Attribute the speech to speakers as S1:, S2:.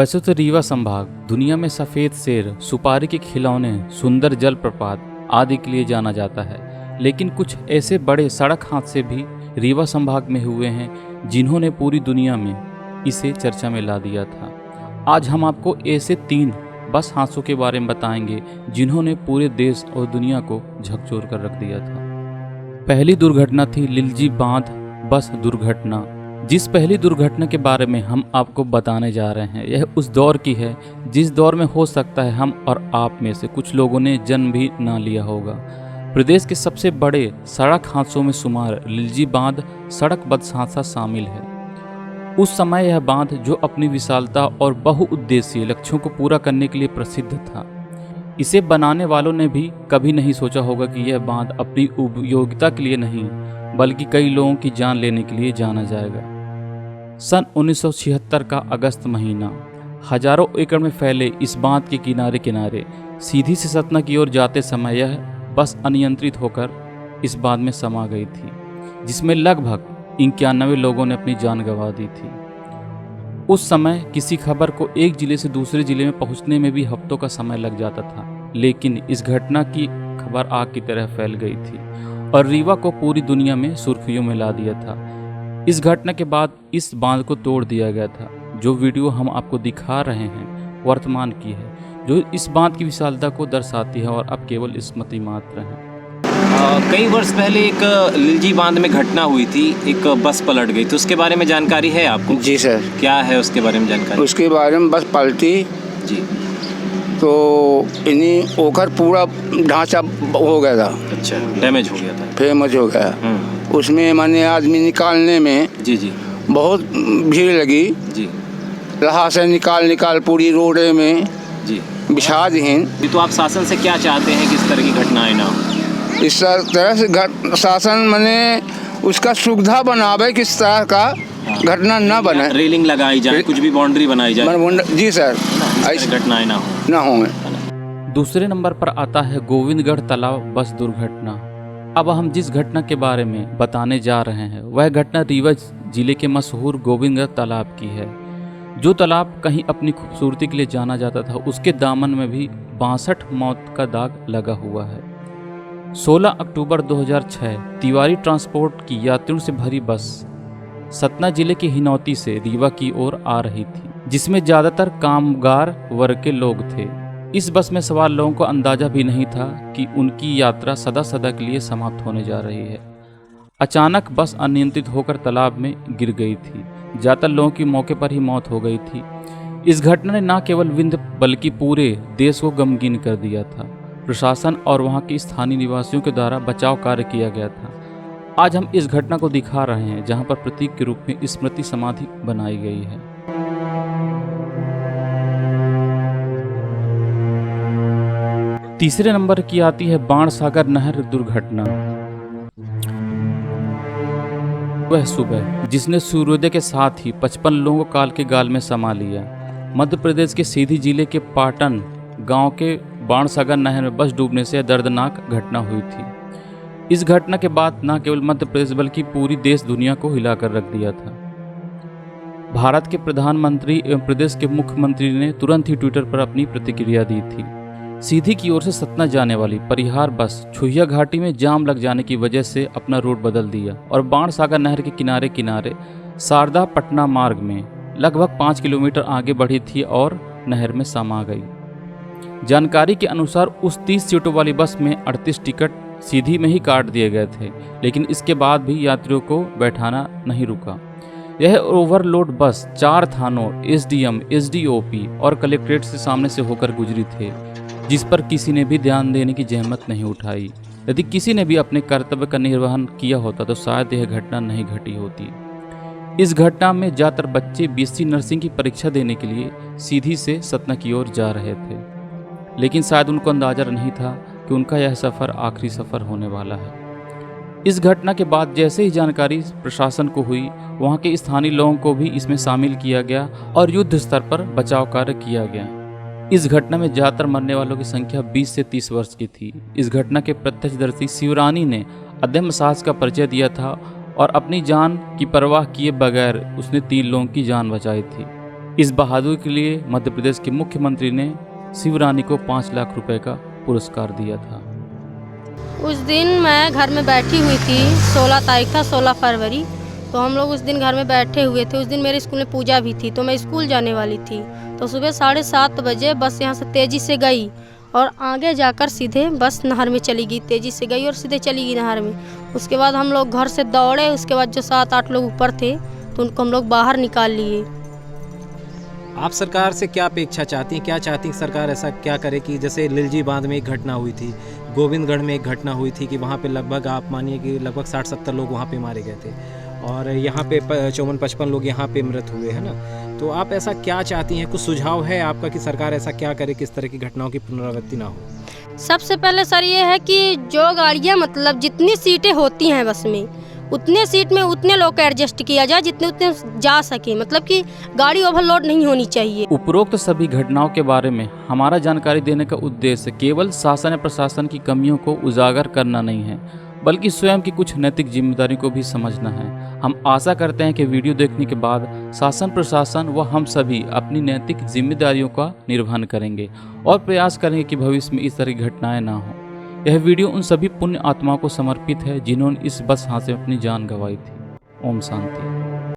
S1: वैसे तो रीवा संभाग दुनिया में सफ़ेद शेर, सुपारी के खिलौने, सुंदर जलप्रपात आदि के लिए जाना जाता है, लेकिन कुछ ऐसे बड़े सड़क हादसे भी रीवा संभाग में हुए हैं जिन्होंने पूरी दुनिया में इसे चर्चा में ला दिया था। आज हम आपको ऐसे 3 बस हादसों के बारे में बताएंगे जिन्होंने पूरे देश और दुनिया को झकझोर कर रख दिया था। पहली दुर्घटना थी लिलजी बांध बस दुर्घटना। जिस पहली दुर्घटना के बारे में हम आपको बताने जा रहे हैं, यह उस दौर की है जिस दौर में हो सकता है हम और आप में से कुछ लोगों ने जन्म भी ना लिया होगा। प्रदेश के सबसे बड़े सड़क हादसों में शुमार लिलजी बांध सड़क हादसा शामिल है। उस समय यह बांध, जो अपनी विशालता और बहुउद्देशीय लक्ष्यों को पूरा करने के लिए प्रसिद्ध था, इसे बनाने वालों ने भी कभी नहीं सोचा होगा कि यह बांध अपनी उपयोगिता के लिए नहीं बल्कि कई लोगों की जान लेने के लिए जाना जाएगा। सन 1976 का अगस्त महीना, हजारों एकड़ में फैले इस बांध के किनारे किनारे सीधी से सतना की ओर जाते समय यह बस अनियंत्रित होकर इस बांध में समा गई थी, जिसमें लगभग 91 लोगों ने अपनी जान गंवा दी थी। उस समय किसी खबर को एक जिले से दूसरे जिले में पहुंचने में भी हफ्तों का समय लग जाता था, लेकिन इस घटना की खबर आग की तरह फैल गई थी और रीवा को पूरी दुनिया में सुर्खियों में ला दिया था। इस घटना के बाद इस बांध को तोड़ दिया गया था। जो वीडियो हम आपको दिखा रहे हैं वर्तमान की है, जो इस बांध की विशालता को दर्शाती है और अब केवल स्मृति मात्र है।
S2: कई वर्ष पहले एक लिलजी बांध में घटना हुई थी, एक बस पलट गई, तो उसके बारे में जानकारी है आपको?
S3: जी सर।
S2: क्या है उसके बारे में जानकारी?
S3: उसके बारे में बस पलटी
S2: जी,
S3: तो इन्हीं ओकर पूरा ढांचा हो गया था।
S2: अच्छा, डैमेज हो गया था,
S3: फेमस हो गया। उसमें माने आदमी निकालने में
S2: जी जी
S3: बहुत भीड़ लगी
S2: जी
S3: रहा से निकाल पूरी रोडे में
S2: जी
S3: विषादहीन।
S2: तो आप शासन से क्या चाहते हैं कि इस तरह की घटनाएं ना हो?
S3: इस तरह से शासन माने उसका सुविधा बनावे, किस तरह का घटना न बने।
S2: रेलिंग लगाई जाए, कुछ भी बाउंड्री बनाई जाए।
S3: जी सर,
S2: ऐसी घटनाएं ना हो।
S1: दूसरे नंबर पर आता है गोविंदगढ़ तालाब बस दुर्घटना। अब हम जिस घटना के बारे में बताने जा रहे हैं वह घटना रीवा जिले के मशहूर गोविंदगढ़ तालाब की है। जो तालाब कहीं अपनी खूबसूरती के लिए जाना जाता था, उसके दामन में भी 62 मौत का दाग लगा हुआ है। 16 अक्टूबर 2006 तिवारी ट्रांसपोर्ट की यात्रियों से भरी बस सतना जिले के हिनौती से रीवा की ओर आ रही थी, जिसमें ज़्यादातर कामगार वर्ग के लोग थे। इस बस में सवार लोगों को अंदाजा भी नहीं था कि उनकी यात्रा सदा सदा के लिए समाप्त होने जा रही है। अचानक बस अनियंत्रित होकर तालाब में गिर गई थी। ज़्यादातर लोगों की मौके पर ही मौत हो गई थी। इस घटना ने न केवल विंध्य बल्कि पूरे देश को गमगीन कर दिया था। प्रशासन और वहाँ के स्थानीय निवासियों के द्वारा बचाव कार्य किया गया था। आज हम इस घटना को दिखा रहे हैं जहाँ पर प्रतीक के रूप में स्मृति समाधि बनाई गई है। तीसरे नंबर की आती है बाणसागर नहर दुर्घटना। वह सुबह जिसने सूर्योदय के साथ ही 55 लोगों को काल के गाल में समा लिया। मध्य प्रदेश के सीधी जिले के पाटन गांव के बाणसागर नहर में बस डूबने से दर्दनाक घटना हुई थी। इस घटना के बाद न केवल मध्य प्रदेश बल्कि पूरी देश दुनिया को हिलाकर रख दिया था। भारत के प्रधानमंत्री एवं प्रदेश के मुख्यमंत्री ने तुरंत ही ट्विटर पर अपनी प्रतिक्रिया दी थी। सीधी की ओर से सतना जाने वाली परिहार बस छुहिया घाटी में जाम लग जाने की वजह से अपना रूट बदल दिया और बाणसागर नहर के किनारे किनारे शारदा पटना मार्ग में लगभग 5 किलोमीटर आगे बढ़ी थी और नहर में समा गई। जानकारी के अनुसार उस 30 सीटों वाली बस में 38 टिकट सीधी में ही काट दिए गए थे, लेकिन इसके बाद भी यात्रियों को बैठाना नहीं रुका। यह ओवरलोड बस 4 थानों एसडीएम, एसडीओपी और कलेक्ट्रेट से सामने से होकर गुजरी थे, जिस पर किसी ने भी ध्यान देने की जहमत नहीं उठाई। यदि किसी ने भी अपने कर्तव्य का निर्वहन किया होता तो शायद यह घटना नहीं घटी होती। इस घटना में ज़्यादातर बच्चे बीएससी नर्सिंग की परीक्षा देने के लिए सीधी से सतना की ओर जा रहे थे, लेकिन शायद उनको अंदाजा नहीं था कि उनका यह सफ़र आखिरी सफ़र होने वाला है। इस घटना के बाद जैसे ही जानकारी प्रशासन को हुई, वहाँ के स्थानीय लोगों को भी इसमें शामिल किया गया और युद्ध स्तर पर बचाव कार्य किया गया। इस घटना में ज़्यादातर मरने वालों की संख्या 20 से 30 वर्ष की थी। इस घटना के प्रत्यक्षदर्शी शिवरानी ने अदम्य साहस का परिचय दिया था और अपनी जान की परवाह किए बगैर उसने 3 लोगों की जान बचाई थी। इस बहादुरी के लिए मध्य प्रदेश के मुख्यमंत्री ने शिवरानी को 5 लाख रुपए का पुरस्कार दिया था।
S4: उस दिन मैं घर में बैठी हुई थी, 16 तारीख था, 16 फरवरी। तो हम लोग उस दिन घर में बैठे हुए थे। उस दिन मेरे स्कूल में पूजा भी थी, तो मैं स्कूल जाने वाली थी। तो सुबह 7:30 बजे बस यहाँ से तेज़ी से गई और आगे जाकर सीधे बस नहर में चली गई। तेज़ी से गई और सीधे चली गई नहर में। उसके बाद हम लोग घर से दौड़े। उसके बाद जो 7-8 लोग ऊपर थे तो उनको हम लोग बाहर निकाल लिए।
S2: आप सरकार से क्या अपेक्षा चाहती हैं? क्या चाहती हैं सरकार ऐसा क्या करे कि जैसे लिलजी बांध में एक घटना हुई थी, गोविंदगढ़ में एक घटना हुई थी कि वहाँ पे लगभग आप मानिए कि लगभग 60-70 लोग वहाँ पे मारे गए थे और यहाँ पे 54-55 लोग यहाँ पे मृत हुए, है ना? तो आप ऐसा क्या चाहती हैं? कुछ सुझाव है आपका कि सरकार ऐसा क्या करे कि इस तरह की घटनाओं की पुनरावृत्ति ना हो?
S4: सबसे पहले सर ये है कि जो गाड़ियाँ मतलब जितनी सीटें होती हैं बस में, उतने सीट में उतने लोग को एडजस्ट किया जाए जितने उतने जा सके। मतलब कि गाड़ी ओवरलोड नहीं होनी चाहिए।
S1: उपरोक्त सभी घटनाओं के बारे में हमारा जानकारी देने का उद्देश्य केवल शासन या प्रशासन की कमियों को उजागर करना नहीं है, बल्कि स्वयं की कुछ नैतिक जिम्मेदारी को भी समझना है। हम आशा करते हैं कि वीडियो देखने के बाद शासन प्रशासन व हम सभी अपनी नैतिक जिम्मेदारियों का निर्वहन करेंगे और प्रयास करेंगे कि भविष्य में इस तरह की घटनाएं ना हो। यह वीडियो उन सभी पुण्य आत्माओं को समर्पित है जिन्होंने इस बस हादसे में अपनी जान गंवाई थी। ओम शांति।